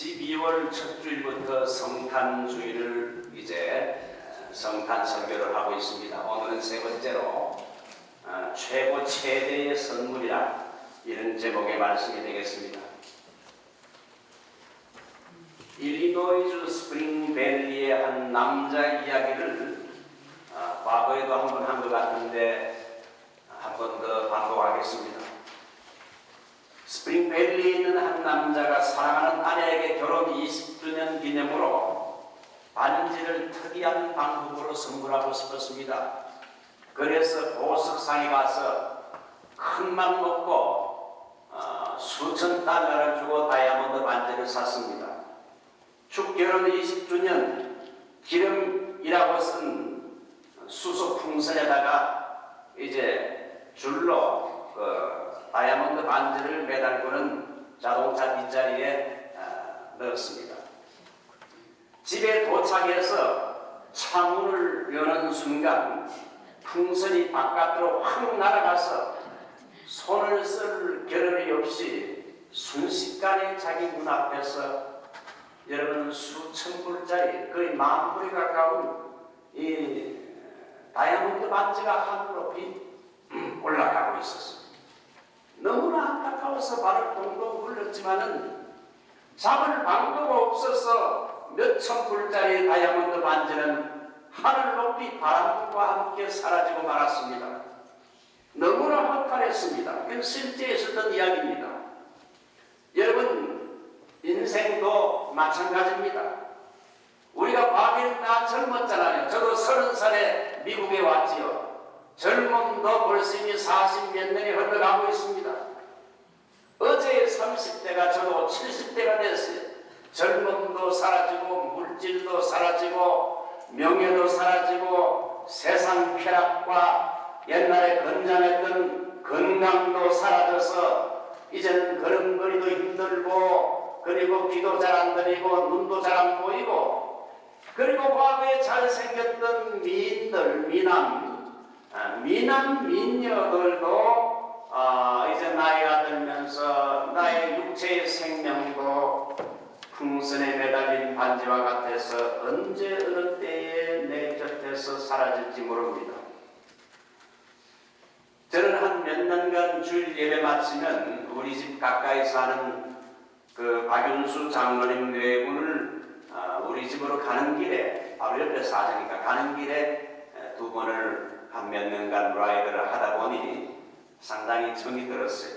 12월 첫 주일부터 성탄주일을 이제 성탄 설교를 하고 있습니다. 오늘은 세 번째로 최고 최대의 선물이라 이런 제목의 말씀이 되겠습니다. 일리노이주 스프링밸리의 한 남자 이야기를 과거에도 한 번 한 것 같은데 한 번 더 반복하겠습니다. 스프링밸리에 있는 한 남자가 사랑하는 아내에게 결혼 20주년 기념으로 반지를 특이한 방법으로 선물하고 싶었습니다. 그래서 보석상에 가서 큰맘 먹고 수천 달러를 주고 다이아몬드 반지를 샀습니다. 축결혼 20주년 기름이라고 쓴 수소 풍선에다가 이제 줄로 다이아몬드 반지를 매달고는 자동차 뒷자리에 넣었습니다. 집에 도착해서 창문을 여는 순간 풍선이 바깥으로 확 날아가서 손을 쓸 겨를이 없이 순식간에 자기 눈앞에서 여러분 수천 불짜리 거의 만 불에 가까운 이 다이아몬드 반지가 하늘 높이 올라가고 있었습니다. 너무나 안타까워서 발을 동동 굴렸지만은 잡을 방법 없어서 몇천 불짜리 다이아몬드 반지는 하늘 높이 바람과 함께 사라지고 말았습니다. 너무나 허탈했습니다. 이건 실제 있었던 이야기입니다. 여러분 인생도 마찬가지입니다. 우리가 과거에는 다 젊었잖아요. 저도 30살에 미국에 왔지요. 젊음도 벌써 이미 40몇 년이 흘러가고 있습니다. 어제 30대가 저도 70대가 됐어요. 젊음도 사라지고 물질도 사라지고 명예도 사라지고 세상 쾌락과 옛날에 건장했던 건강도 사라져서 이제는 걸음걸이도 힘들고 그리고 귀도 잘 안 들리고 눈도 잘 안 보이고 그리고 과거에 잘생겼던 미인들 미남 미녀들도 이제 나이가 들면서 나의 육체의 생명도 풍선에 매달린 반지와 같아서 언제 어느 때에 내 곁에서 사라질지 모릅니다. 저는 한 몇 년간 주일 예배 마치면 우리 집 가까이 사는 그 박윤수 장로님 뇌군을 우리 집으로 가는 길에 바로 옆에 사정이니까 가는 길에 두 번을 한 몇 년간 라이드를 하다 보니 상당히 정이 들었어요.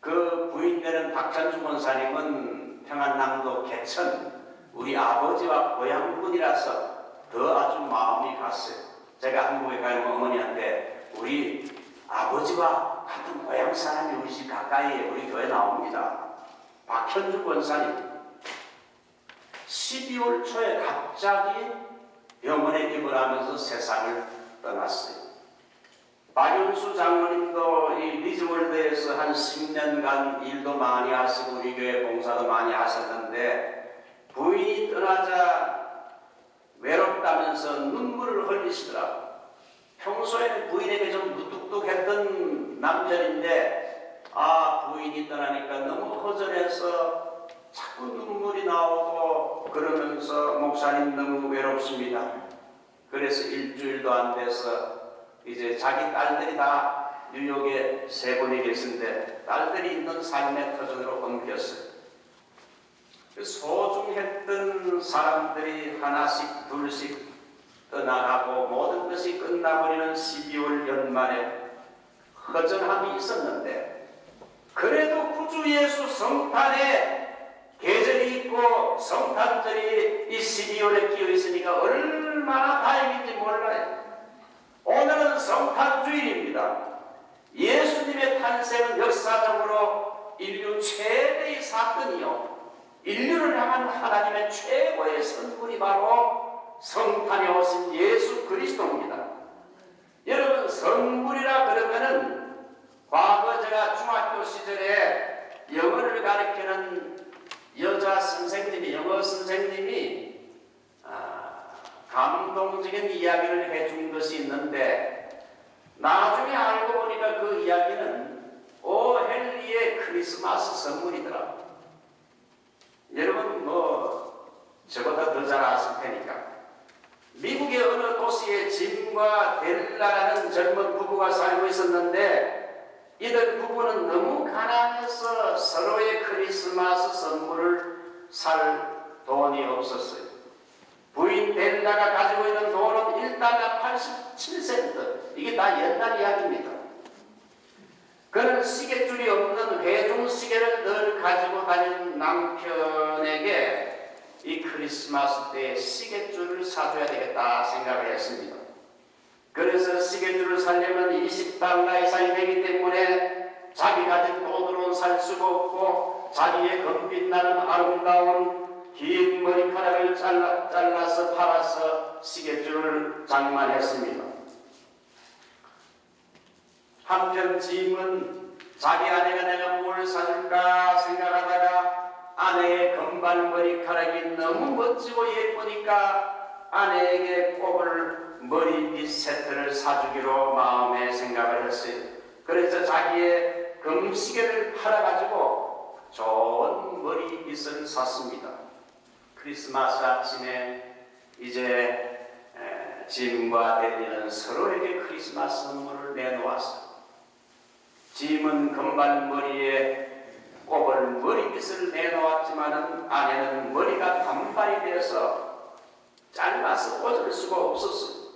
그 부인되는 박찬주 권사님은 평안남도 개천 우리 아버지와 고향분이라서 더 아주 마음이 갔어요. 제가 한국에 가면 어머니한테 우리 아버지와 같은 고향 사람이 우리 집 가까이에 우리 교회 나옵니다. 박현주 권사님 12월 초에 갑자기 병원에 입원하면서 세상을 떠났어요. 박윤수 장로님도 이 리즈월드에서 한 10년간 일도 많이 하시고 우리 교회 봉사도 많이 하셨는데 부인이 떠나자 외롭다면서 눈물을 흘리시더라고요. 평소에는 부인에게 좀 무뚝뚝했던 남편인데 부인이 떠나니까 너무 허전해서 자꾸 눈물이 나오고 그러면서 목사님 너무 외롭습니다. 그래서 일주일도 안 돼서 이제 자기 딸들이 다 뉴욕에 세 분이 계신데 딸들이 있는 삶의 터전으로 옮겼어요. 소중했던 사람들이 하나씩 둘씩 떠나가고 모든 것이 끝나버리는 12월 연말에 허전함이 있었는데 그래도 구주 예수 성탄에 계절이 있고 성탄절이 이 12월에 끼어 있으니까 얼마나 다행인지 몰라요. 오늘은 성탄주일입니다. 예수님의 탄생은 역사적으로 인류 최대의 사건이요 인류를 향한 하나님의 최고의 선물이 바로 성탄에 오신 예수 그리스도입니다. 여러분 선물이라 그러면은 과거 제가 중학교 시절에 영어를 가르치는 여자 선생님이 영어 선생님이 감동적인 이야기를 해준 것이 있는데 나중에 알고 보니까 그 이야기는 오 헨리의 크리스마스 선물이더라고요. 여러분 저보다 더 잘 아실 테니까 미국의 어느 도시에 짐과 델라라는 젊은 부부가 살고 있었는데 이들 부부는 너무 가난해서 서로의 크리스마스 선물을 살 돈이 없었어요. 부인 델라가 가지고 있는 돈은 1달러 87센트. 이게 다 옛날 이야기입니다. 그는 시계줄이 없는 회중 시계를 늘 가지고 다니는 남편에게 이 크리스마스 때 시계줄을 사줘야 되겠다 생각을 했습니다. 그래서 시계줄을 사려면 20달러 이상이 되기 때문에 자기 가진 돈으로는 살 수가 없고 자기의 금빛나는 아름다운 긴 머리카락을 잘라서 팔아서 시계줄을 장만했습니다. 한편 짐은 자기 아내가 내가 뭘 사줄까 생각하다가 아내의 금발 머리카락이 너무 멋지고 예쁘니까 아내에게 꼽을 머리빗 세트를 사주기로 마음에 생각을 했어요. 그래서 자기의 금시계를 팔아가지고 좋은 머리빗을 샀습니다. 크리스마스 아침에 이제 짐과 델리는 서로에게 크리스마스 선물을 내놓았어요. 짐은 금발머리에 꼽을 머리빗을 내놓았지만 아내는 머리가 단발이 되어서 짧아서 꽂을 수가 없었어요.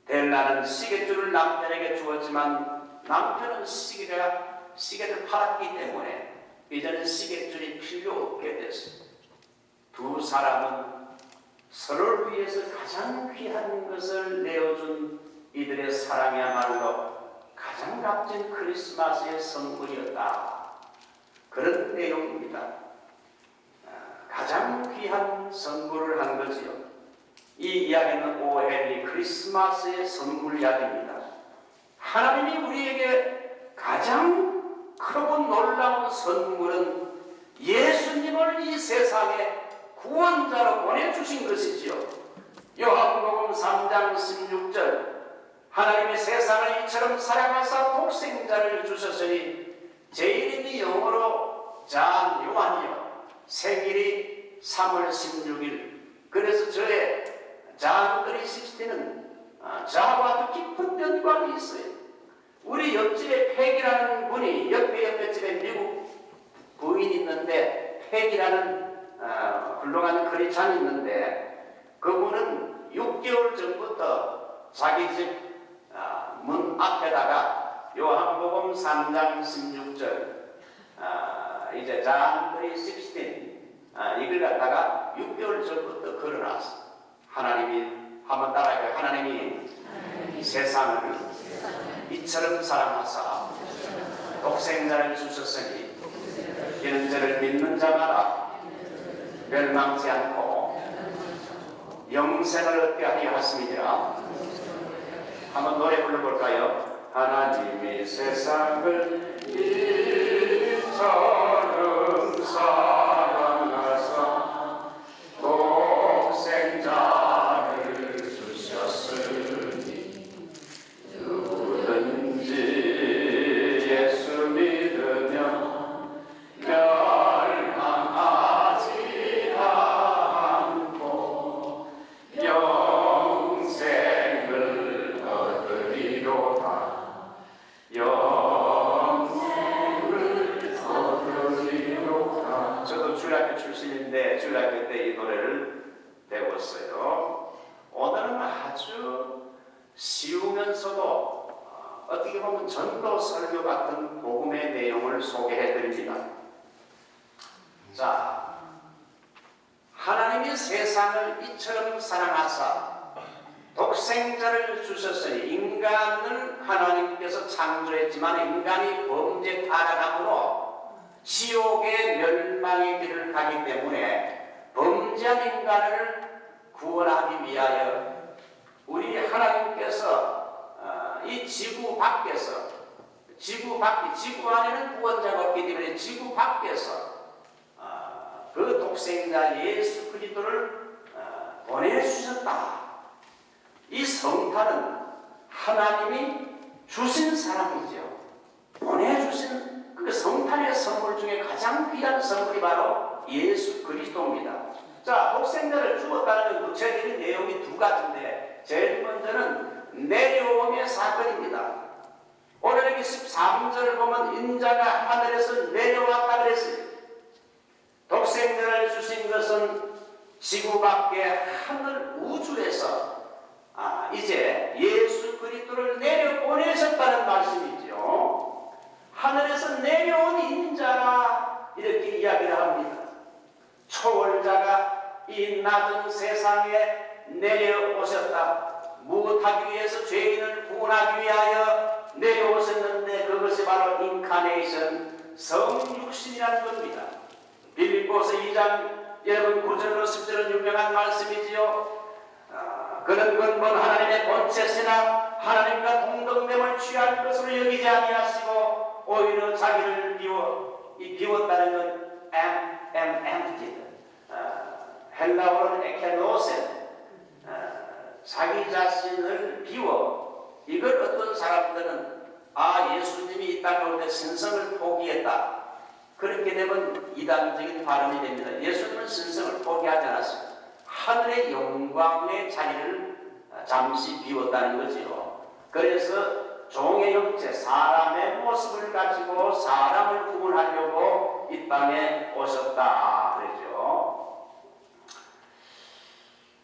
델라는 시계줄을 남편에게 주었지만 남편은 시계를 팔았기 때문에 이제는 시계줄이 필요 없게 됐어요. 두 사람은 서로를 위해서 가장 귀한 것을 내어준 이들의 사랑이야말로 가장 값진 크리스마스의 선물이었다. 그런 내용입니다. 가장 귀한 선물을 한 거지요. 이 이야기는 오헨리 크리스마스의 선물 이야기입니다. 하나님이 우리에게 가장 크고 놀라운 선물은 예수님을 이 세상에 구원자로 보내주신 것이지요. 요한복음 3장 16절 하나님이 세상을 이처럼 사랑하사 독생자를 주셨으니 제 이름이 영어로 잔 요한이요 생일이 3월 16일. 그래서 저의 잔 360는 저하고 아주 깊은 연관이 있어요. 우리 옆집에 팩이라는 분이 옆에 집에 미국 부인이 있는데 팩이라는 훌륭한 크리스찬이 있는데 그분은 6개월 전부터 자기 집 문 앞에다가 요한복음 3장 16절 이제 잔 3:16 이걸 갖다가 6개월 전부터 걸어놨어. 하나님이 한번 따라해요. 하나님이 세상을 이처럼 사랑하사 독생자를 주셨으니 이는 저를 믿는 자마다 멸망치 않고 영생을 얻게 하려 하심이니라. 한번 노래 불러볼까요? 하나님이 세상을 이처럼 사랑하사 독생자를 주셨으니 누구든지 예수 믿으면 멸망하지 않고 영생을 얻으리로다. 저도 주일학교 출신인데 주일학교 때 이 노래를 배웠어요. 오늘은 아주 쉬우면서도 어떻게 보면 전도 설교 같은 복음의 내용을 소개해 드립니다. 자, 하나님이 세상을 이처럼 사랑하사 독생자를 주셨으니 인간을 하나님께서 창조했지만 인간이 범죄 타락함으로 지옥의 멸망의 길을 가기 때문에 범죄한 인간을 구원하기 위하여 우리 하나님께서 이 지구 밖에서 지구 안에는 구원자가 없기 때문에 지구 밖에서 그 독생자 예수 그리스도를 보내주셨다. 이 성탄은 하나님이 주신 사람이죠. 보내주신 그 성탄의 선물 중에 가장 귀한 귀한 선물이 바로 예수 그리스도입니다. 자, 독생자를 주었다는 구체적인 내용이 두 가지인데 제일 먼저는 내려옴의 사건입니다. 오늘 여기 13절을 보면 인자가 하늘에서 내려왔다 그랬어요. 독생자를 주신 것은 지구 밖에 하늘 우주에서 이제 예수 그리스도를 내려보내셨다는 말씀이죠. 하늘에서 내려온 인자가 이렇게 이야기를 합니다. 초월자가 이 낮은 세상에 내려오셨다. 무엇하기 위해서 죄인을 구원하기 위하여 내려오셨는데 그것이 바로 인카네이션, 성육신이라는 겁니다. 빌립보서 2장 여러분 9절로 10절은 유명한 말씀이지요. 그는 근본 하나님의 본체시나 하나님과 동등됨을 취할 것으로 여기지 아니하시고 오히려 자기를 비웠다는 건 emptied. 헬라어로는 에케노센. 자기 자신을 비워. 이걸 어떤 사람들은 예수님이 이 땅에 올 때 신성을 포기했다. 그렇게 되면 이단적인 발언이 됩니다. 예수님은 신성을 포기하지 않았습니다. 하늘의 영광의 자리를 잠시 비웠다는 거지요. 그래서 종의 형체, 사람의 모습을 가지고 사람을 구원하려고 이 땅에 오셨다 그러죠.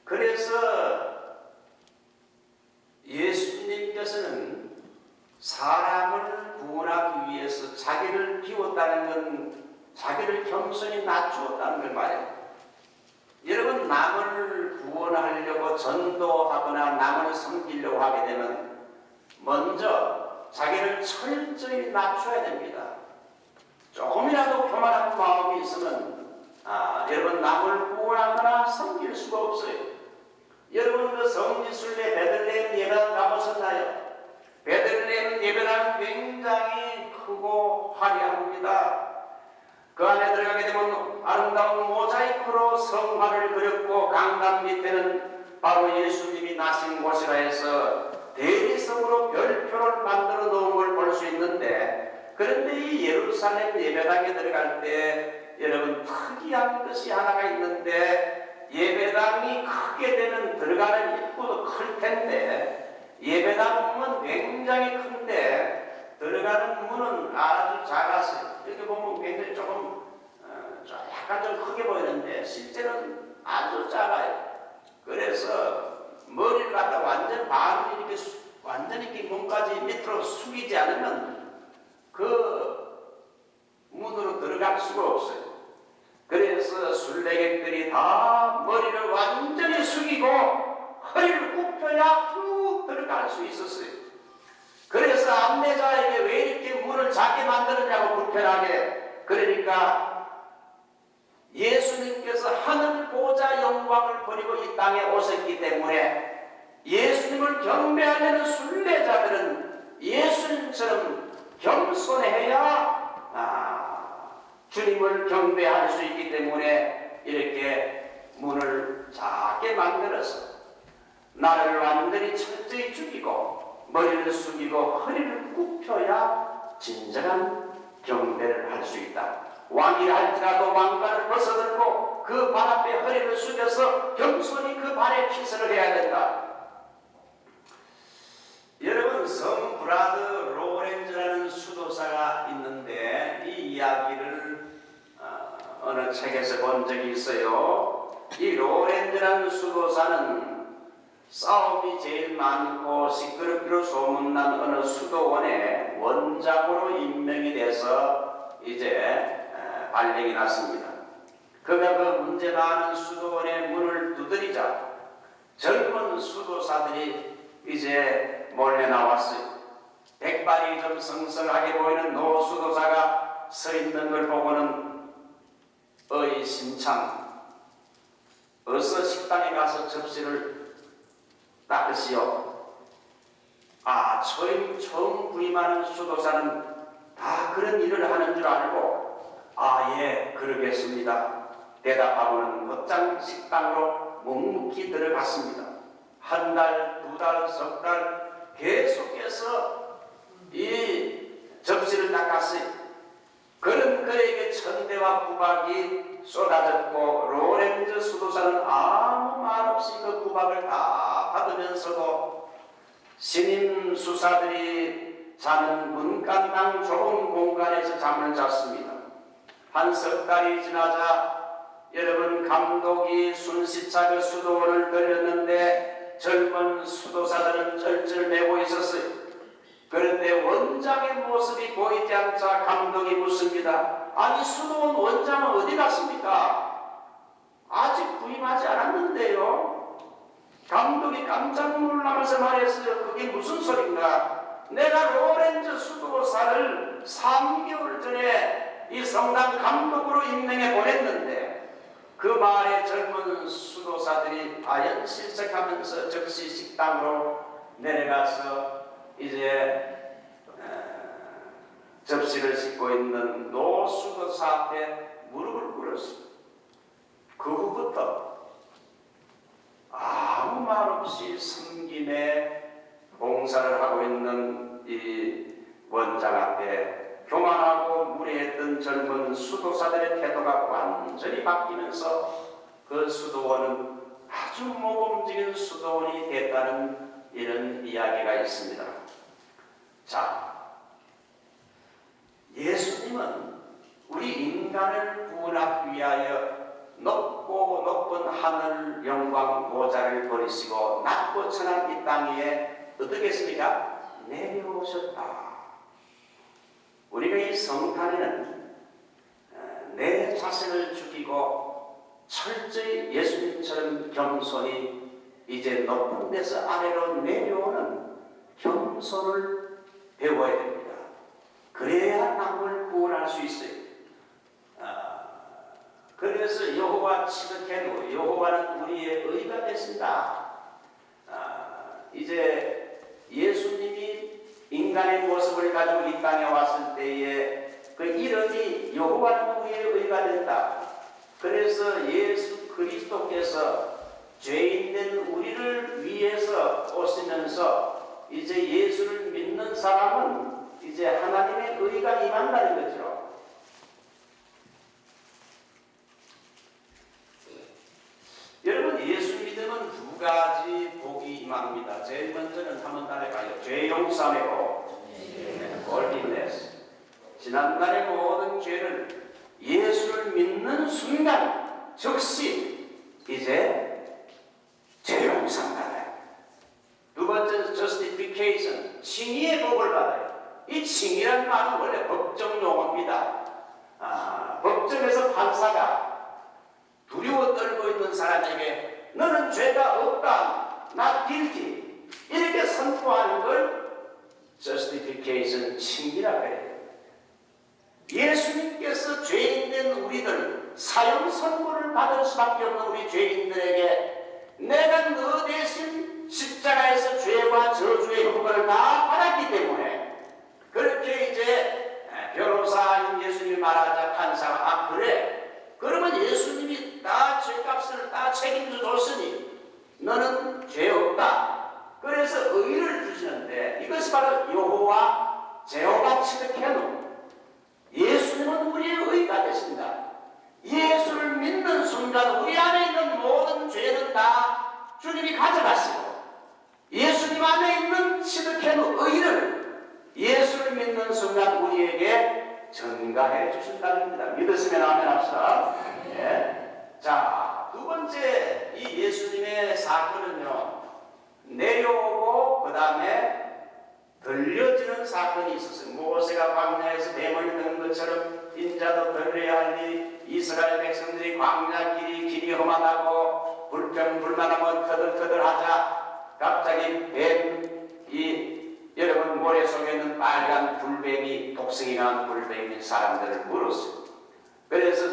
그래서 예수님께서는 사람을 구원하기 위해서 자기를 비웠다는 건 자기를 겸손히 낮추었다는 걸 말해요. 여러분, 남을 구원하려고 전도하거나 남을 섬기려고 하게 되면 먼저 자기를 철저히 낮춰야 됩니다. 조금이라도 교만한 마음이 있으면 여러분 남을 구원하거나 섬길 수가 없어요. 여러분 그 성지순례 베들레헴 예배당 가보셨나요? 베들레헴 예배당은 굉장히 크고 화려합니다. 그 안에 들어가게 되면 아름다운 모자이크로 성화를 그렸고 강당 밑에는 바로 예수님이 나신 곳이라 해서 대리석으로 별표를 만들어 놓은 걸 볼 수 있는데, 그런데 이 예루살렘 예배당에 들어갈 때 여러분 특이한 것이 하나가 있는데, 예배당이 크게 되면 들어가는 입구도 클 텐데 예배당은 굉장히 큰데 들어가는 문은 아주 작았어요. 이렇게 보면 굉장히 조금 약간 좀 크게 보이는데 실제는 아주 작아요. 그래서 머리를 갖다 완전 반을 이렇게 완전히 이렇게 몸까지 밑으로 숙이지 않으면 그 문으로 들어갈 수가 없어요. 그래서 순례객들이 다 머리를 완전히 숙이고 허리를 굽혀야 쭉 들어갈 수 있었어요. 그래서 안내자에게 왜 이렇게 문을 작게 만드느냐고 불편하게. 그러니까 예수님께서 하늘 보좌 영광을 버리고 이 땅에 오셨기 때문에 예수님을 경배하는 순례자들은 예수님처럼 겸손해야 주님을 경배할 수 있기 때문에 이렇게 문을 작게 만들어서 나를 완전히 철저히 죽이고 머리를 숙이고 허리를 굽혀야 진정한 경배를 할 수 있다. 왕이라 할지라도 왕관을 벗어들고 그 발 앞에 허리를 숙여서 겸손히 그 발에 키스를 해야 된다. 여러분, 성 브라드 로렌즈라는 수도사가 있는데 이 이야기를 어느 책에서 본 적이 있어요. 이 로렌즈라는 수도사는 싸움이 제일 많고 시끄럽기로 소문난 어느 수도원의 원장으로 임명이 돼서 이제 발령이 났습니다. 그가 그 문제 많은 수도원의 문을 두드리자 젊은 수도사들이 이제 몰려 나왔어요. 백발이 좀 성성하게 보이는 노 수도사가 서 있는 걸 보고는 신참 어서 식당에 가서 접시를 닦으시오. 처음 부임하는 수도사는 다 그런 일을 하는 줄 알고 예, 그러겠습니다 대답하고는 곧장 식당으로 묵묵히 들어갔습니다. 한 달, 두 달, 석 달 계속해서 이 접시를 닦았어요. 그런 그에게 천대와 구박이 쏟아졌고 로렌즈 수도사는 아무 말 없이 그 구박을 다 받으면서도 신임 수사들이 자는 문간당 좁은 공간에서 잠을 잤습니다. 한 석 달이 지나자 여러분 감독이 순시차게 수도원을 들렸는데 젊은 수도사들은 쩔쩔매고 있었어요. 그런데 원장의 모습이 보이지 않자 감독이 묻습니다. 아니 수도원 원장은 어디 갔습니까? 아직 부임하지 않았는데요. 감독이 깜짝 놀라면서 말했어요. 그게 무슨 소린가? 내가 로렌즈 수도사를 3개월 전에 이 성당 감독으로 임명해 보냈는데 그 말에 젊은 수도사들이 아연실색하면서 즉시 식당으로 내려가서 이제 접시를 씻고 있는 노 수도사 앞에 무릎을 꿇었습니다. 그 후부터 아무 말 없이 섬김의 봉사를 하고 있는 이 원장 앞에 교만하고 무례했던 젊은 수도사들의 태도가 완전히 바뀌면서 그 수도원은 아주 모범적인 수도원이 됐다는 이런 이야기가 있습니다. 자, 예수님은 우리 인간을 구원하기 위하여 높고 높은 하늘 영광 보좌를 버리시고 낮고 천한 이 땅 위에 어떻게 했습니까? 내려오셨다. 우리가 이 성탄에는 내 자신을 죽이고 철저히 예수님처럼 겸손히 이제 높은 데서 아래로 내려오는 겸손을 배워야 됩니다. 그래야 남을 구원할 수 있어요. 그래서 여호와 치르케누, 여호와는 우리의 의가 되신다. 이제 예수님이 인간의 모습을 가지고 이 땅에 왔을 때에 그 이름이 여호와는 우리의 의가 된다. 그래서 예수 그리스도께서 죄인된 우리를 위해서 오시면서 이제 예수를 믿는 사람은 이제 하나님의 의가 임한다는 거죠. 여러분 예수 믿으면 두 가지 복이 임합니다. 제일 먼저는 한번 따라가요. 죄 용서하고 forgiveness. 지난날의 모든 죄를 예수를 믿는 순간 즉시 이제 죄 용서를 받아요. 두 번째는 justification, 칭의의 복을 받아요. 이 칭의란 말은 원래 법정 용어입니다. 법정에서 판사가 두려워 떨고 있는 사람에게 너는 죄가 없다, not guilty 이렇게 선포하는 걸 justification, 칭의라고 해요. 예수님께서 죄인된 우리들, 사형 선고를 받을 수밖에 없는 우리 죄인들에게 내가 너 대신 십자가에서 죄와 저주의 형벌을 다 받았기 때문에 그렇게 이제 변호사인 예수님이 말하자 판사가 그래? 그러면 예수님이 다 죄값을 다 책임져 줬으니 너는 죄 없다. 그래서 의를 주시는데 이것이 바로 여호와 제호바 치르케누. 예수님은 우리의 의가 되신다. 예수를 믿는 순간 우리 안에 있는 모든 죄는 다 주님이 가져가시고 예수님 안에 있는 치르케누 의를 예수를 믿는 순간 우리에게 전가해 주신다는 겁니다. 믿으시면 아멘 합시다. 네. 자, 두 번째 이 예수님의 사건은요, 내려오고 그 다음에 들려지는 사건이 있었어요. 모세가 광야에서 뱀을 든 것처럼 인자도 들려야 하니 이스라엘 백성들이 광야 길이 험하다고 불평불만하고 터들터들하자 갑자기 여러분 모래 속에 있는 빨간 불뱀이 독성이 난 불뱀이 사람들을 물었어요. 그래서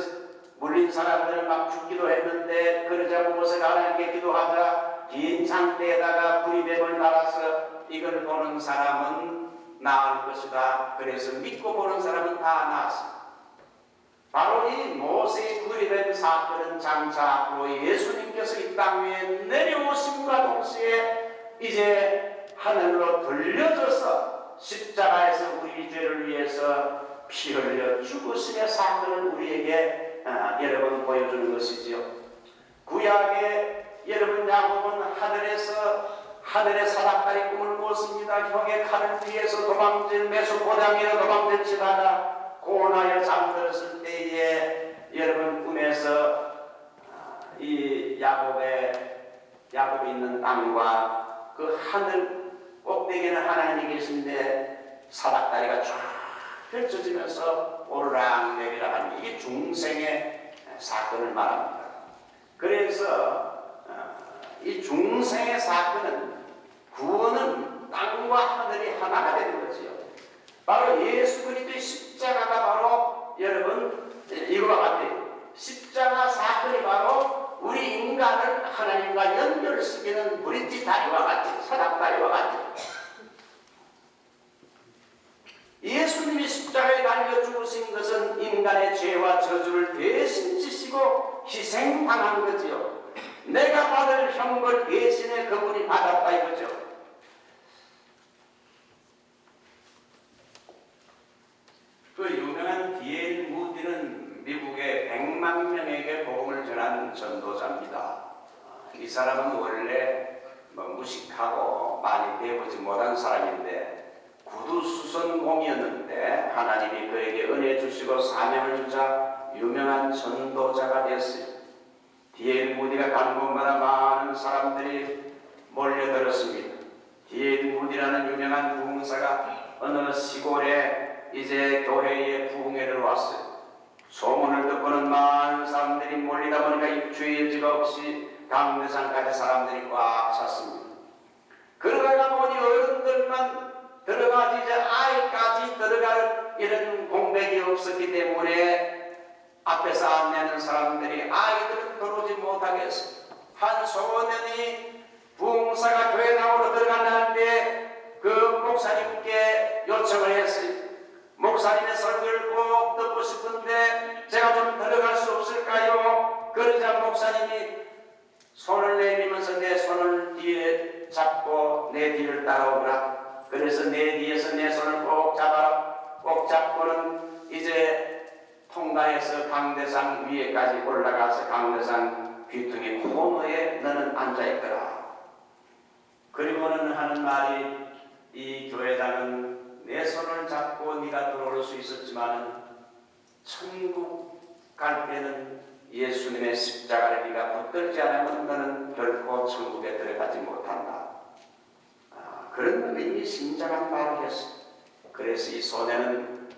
물린 사람들은 막 죽기도 했는데 그러자 모세가 하나님께 기도하자 긴 장대에다가 구리뱀을 달아서 이걸 보는 사람은 나을 것이다. 그래서 믿고 보는 사람은 다 나았습니다. 바로 이 모세의 구리뱀 사건은 장차 앞으로 예수님께서 이 땅 위에 내려오심과 동시에 이제 하늘로 들려져서 십자가에서 우리 죄를 위해서 피 흘려 죽으심의 사건을 우리에게 여러분 보여주는 것이지요. 구약에 여러분 야곱은 하늘의 사닥다리 꿈을 꿨습니다. 형의 칼을 피해서 도망칠 메소포타미아로 도망칠지다가 고나에 잠들었을 때에 여러분 꿈에서 이 야곱이 있는 땅과 그 하늘 꼭대기에는 하나님이 계신데 사닥다리가 쫙 펼쳐지면서 오르락내리락 하는 이게 중생의 사건을 말합니다. 그래서 이 중생의 사건은 구원은 땅과 하늘이 하나가 되는 거지요. 바로 예수 그리스도의 십자가가 바로 여러분 이거와 같아요. 십자가 사건이 바로 우리 인간을 하나님과 연결시키는 브릿지 다리와 같아요. 사닥다리와 같아요. 예수님이 십자가에 달려 죽으신 것은 인간의 죄와 저주를 대신 지시고 희생당한 거지요. 내가 받을 형벌 대신에 그분이 받았다 이거죠. 그 유명한 D.L. 무디는 미국의 100만 명에게 복음을 전한 전도자입니다. 이 사람은 원래 무식하고 많이 배우지 못한 사람인데 구두수선공이었는데 하나님이 그에게 은혜 주시고 사명을 주자 유명한 전도자가 되었어요. D.L. 무디가 가는 곳마다 많은 사람들이 몰려들었습니다. D.L. 무디라는 유명한 부흥사가 어느 시골에 이제 교회에 부흥회를 왔어요. 소문을 듣고는 많은 사람들이 몰리다 보니까 입주의 여지가 없이 강대상까지 사람들이 꽉 찼습니다. 그러다가 보니 어른들만 들어가지 이제 아이까지 들어갈 이런 공백이 없었기 때문에 앞에서 안내하는 사람들이 아이들은 들어오지 못하게 했어요. 한 소년이 부흥사가 교회 나오러 들어간다는 때 그 목사님께 요청을 했어요. 목사님의 설교를 꼭 듣고 싶은데 제가 좀 들어갈 수 없을까요? 그러자 목사님이 손을 내밀면서 내 손을 뒤에 잡고 내 뒤를 따라오라. 그래서 내 뒤에서 내 손을 꼭 잡아라. 꼭 잡고는 이제 통과해서 강대상 위에까지 올라가서 강대상 귀퉁이 코너에 너는 앉아있거라. 그리고는 하는 말이 이 교회장은 내 손을 잡고 네가 들어올 수 있었지만 천국 갈 때는 예수님의 십자가를 네가 붙들지 않으면 너는 결코 천국에 들어가지 못한다. 그런 의미 심장한 말을 했어요. 그래서 이 소년은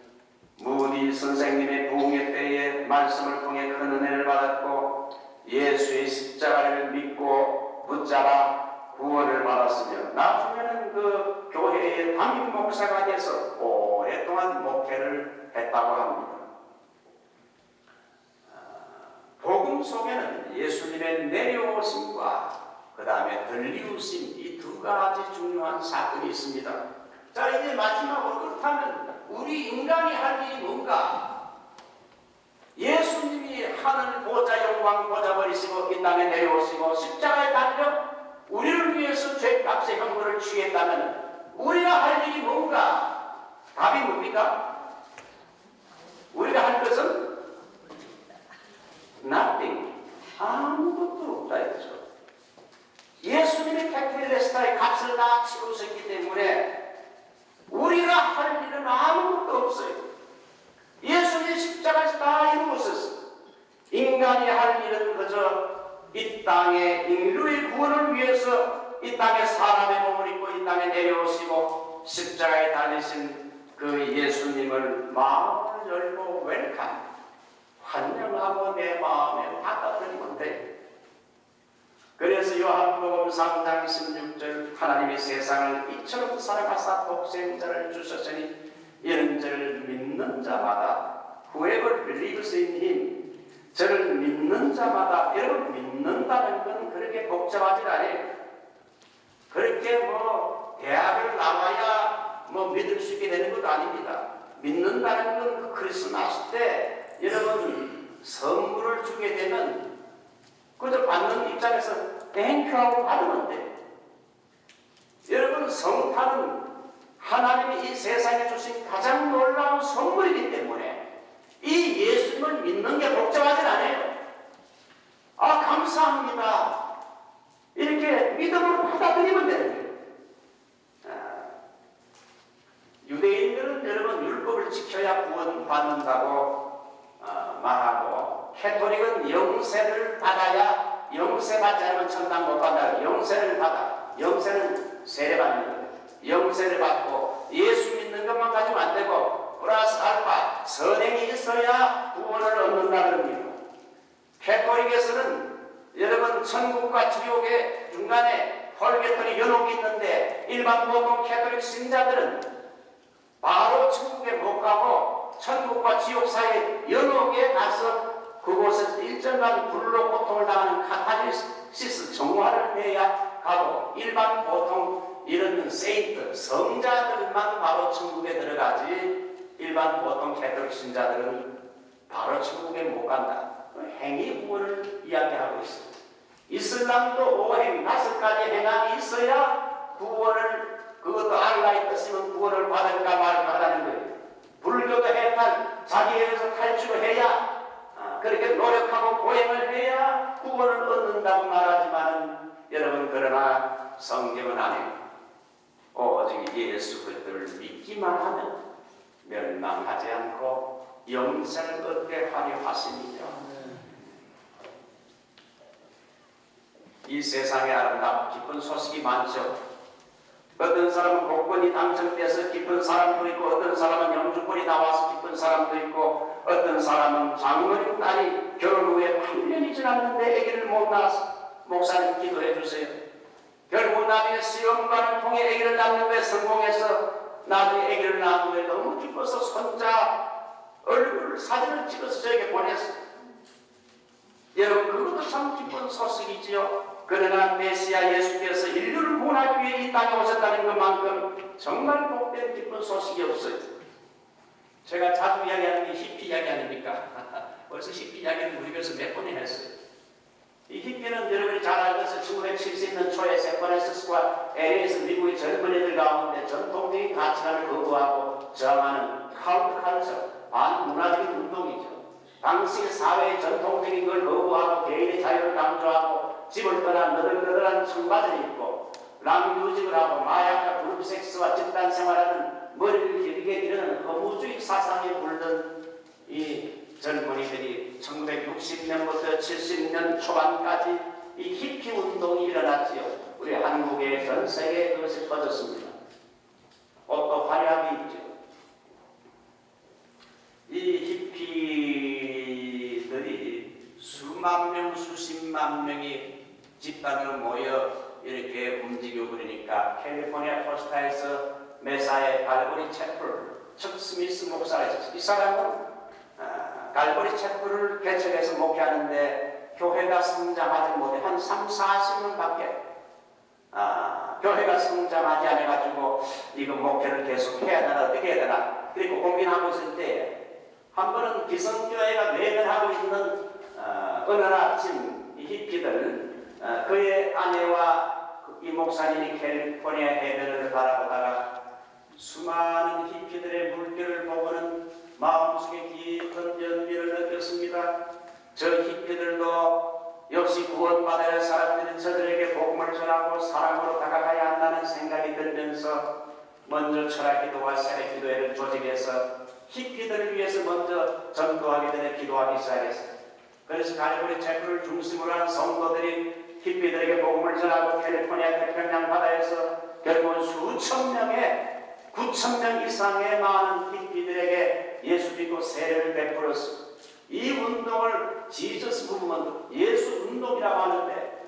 무디 선생님의 부흥회 때에 말씀을 통해 큰 은혜를 받았고 예수의 십자가를 믿고 붙잡아 구원을 받았으며 나중에는 그 교회의 담임 목사가 돼서 오랫동안 목회를 했다고 합니다. 복음 속에는 예수님의 내려오심과 그 다음에 들리우심 이 두 가지 중요한 사건이 있습니다. 자, 이제 마지막으로 그렇다면 우리 인간이 할 일이 뭔가? 예수님이 하늘 보좌 영광 보좌 버리시고 이 땅에 내려오시고 십자가에 달려 우리를 위해서 죄값의 형벌을 취했다면 우리가 할 일이 뭔가? 답이 뭡니까? 우리가 할 것은 nothing. 아무것도 없다 이거죠. 예수님이 테텔레스타의 값을 다 치르셨기 때문에 우리가 할 일은 아무것도 없어요. 예수님이 십자가에서 다 이루었었어요. 인간이 할 일은 그저 이 땅의 인류의 구원을 위해서 이 땅에 사람의 몸을 입고 이 땅에 내려오시고 십자가에 달리신 그 예수님을 마음을 열고 웰컴 환영하고 내 마음에 받아들이면 돼. 그래서 요한복음 3장 16절 하나님이 세상을 이처럼 사랑하사 독생자를 주셨으니 이런 저를 믿는 자마다 whoever believes in him 저를 믿는 자마다 여러분 믿는다는 건 그렇게 복잡하지 않아요. 그렇게 대학을 나와야 믿을 수 있게 되는 것도 아닙니다. 믿는다는 건 그 크리스마스 때 여러분 선물을 주게 되면 그저 받는 입장에서 땡큐하고 받으면 돼. 여러분 성탄은 하나님이 이 세상에 주신 가장 놀라운 선물이기 때문에 이 예수님을 믿는 게 복잡하진 않아요. 아, 감사합니다. 이렇게 믿음으로 받아들이면 되는 거예요. 유대인들은 여러분 율법을 지켜야 구원받는다고 말하고, 캐토릭은 영세를 받아야, 영세 받지 않으면 천당 못 간다. 영세를 받아. 영세는 세례받는 거예요. 영세를 받고 예수 믿는 것만 가지고 안 되고 플러스 알파 선행이 있어야 구원을 얻는다 그럽니다. 캐토릭에서는 여러분 천국과 지옥의 중간에 펄게토리 연옥이 있는데, 일반 보통 캐토릭 신자들은 바로 천국에 못 가고 천국과 지옥 사이 연옥에 가서 그곳에서 일정간 불로 고통을 당하는 카타르시스 정화를 해야 가고, 일반 보통 이런 세인트 성자들만 바로 천국에 들어가지 일반 보통 캐토릭 신자들은 바로 천국에 못 간다. 행위 구원을 이야기하고 있습니다. 이슬람도 5행 5가지 행함이 있어야 구원을, 그것도 알라의 뜻이면 구원을 받을까 말까 하는 거예요. 불교도 해탈, 자기에게서 탈출을 해야, 그렇게 노력하고 고행을 해야 구원을 얻는다고 말하지만, 여러분 그러나 성경은 아니에요. 오직 예수 그리스도를 믿기만 하면 멸망하지 않고 영생을 얻게 하려 하십니다. 이 세상에 아름답고 기쁜 소식이 많죠. 어떤 사람은 복권이 당첨돼서 기쁜 사람도 있고, 어떤 사람은 영주권이 나와서 기쁜 사람도 있고, 어떤 사람은 장로님 딸이 결혼 후에 8년이 지났는데 아기를 못 낳아서 목사님 기도해 주세요. 결국 나중에 시험관을 통해 아기를 낳는 데 성공해서 나중에 아기를 낳은 후에 너무 기뻐서 손자 얼굴 사진을 찍어서 저에게 보냈어요. 여러분 그것도 참 기쁜 소식이지요. 그러나 메시아 예수께서 인류를 구원하기 위해 이 땅에 오셨다는 것만큼 정말 복된 기쁜 소식이 없어요. 제가 자주 이야기하는 게 히피 이야기 아닙니까? 벌써 히피 이야기는 우리 교회에서 몇 번이나 했어요. 이 히피는 여러분이 잘 알듯이 1970년 초에 샌프란시스코와 LA에서 미국의 젊은이들 가운데 전통적인 가치관을 거부하고 저항하는 카운터컬처, 반문화적인 운동이죠. 당시 사회의 전통적인 걸 거부하고 개인의 자유를 강조하고 집을 떠나 너덜너덜한 청바지를 입고 락뮤직을 하고 마약과 그룹섹스와 집단생활하는 머리를 길게 기르는 허무주의 사상에 물든 이 젊은이들이 1960년부터 70년 초반까지 이 히피 운동이 일어났지요. 우리 한국의 전 세계에 그것이 퍼졌습니다. 옷도 화려하게 입죠. 이 히피들이 수만 명, 수십만 명이 집단으로 모여 이렇게 움직여 버리니까 캘리포니아 코스타에서 메사의 갈보리 채플, 척 스미스 목사가 있었어요. 이 사람은 갈보리 채플을 개척해서 목회하는데 교회가 성장하지 못해 한 3, 40년 밖에 교회가 성장하지 않아가지고 이거 목회를 계속 해야 되나 어떻게 해야 되나 그리고 고민하고 있을 때 한 번은 기성교회가 외면하고 있는 어느 아침 이 히피들 그의 아내와 이 목사님이 캘리포니아 해변을 바라보다가 수많은 히피들의 물결을 보고는 마음속에 깊은 연민을 느꼈습니다. 저 히피들도 역시 구원받아야 할 사람들은 저들에게 복음을 전하고 사랑으로 다가가야 한다는 생각이 들면서 먼저 철학기도와 세례기도회를 조직해서 히피들을 위해서 먼저 전도하기 전에 기도하기 시작했어요. 그래서 갈보리 채플을 중심으로 한 성도들이 히피들에게 복음을 전하고 캘리포니아 태평양 바다에서 결국은 수천 명의 9천 명 이상의 많은 히피들에게 예수 믿고 세례를 베풀었습니다. 이 운동을 지저스 무브먼트, 예수 운동이라고 하는데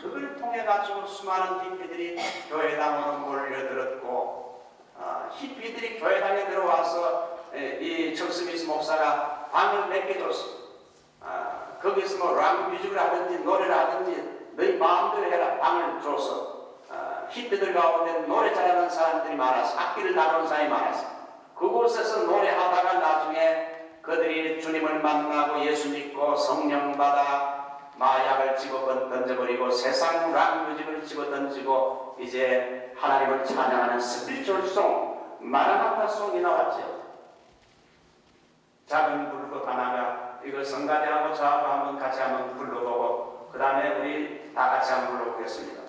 그걸 통해 가지고 수많은 히피들이 교회당으로 몰려들었고 히피들이 교회당에 들어와서 이 척 스미스 목사가 방을 몇 개 줬습니다. 거기서 뭐 락 뮤직을 하든지 노래를 하든지 너희 마음대로 해라 방을 줘서 히피들 가운데 노래 잘하는 사람들이 많아서 악기를 다루는 사람이 많아서 그곳에서 노래하다가 나중에 그들이 주님을 만나고 예수 믿고 성령 받아 마약을 집어 던져버리고 세상 락 뮤직을 집어 던지고 이제 하나님을 찬양하는 스피리추얼 송, 마라나타 송이 나왔죠. 작은 불꽃 하나가 이걸 성가대하고 저하고 한번 같이 한번 불러보고 그 다음에 우리 다 같이 한번 불러보겠습니다.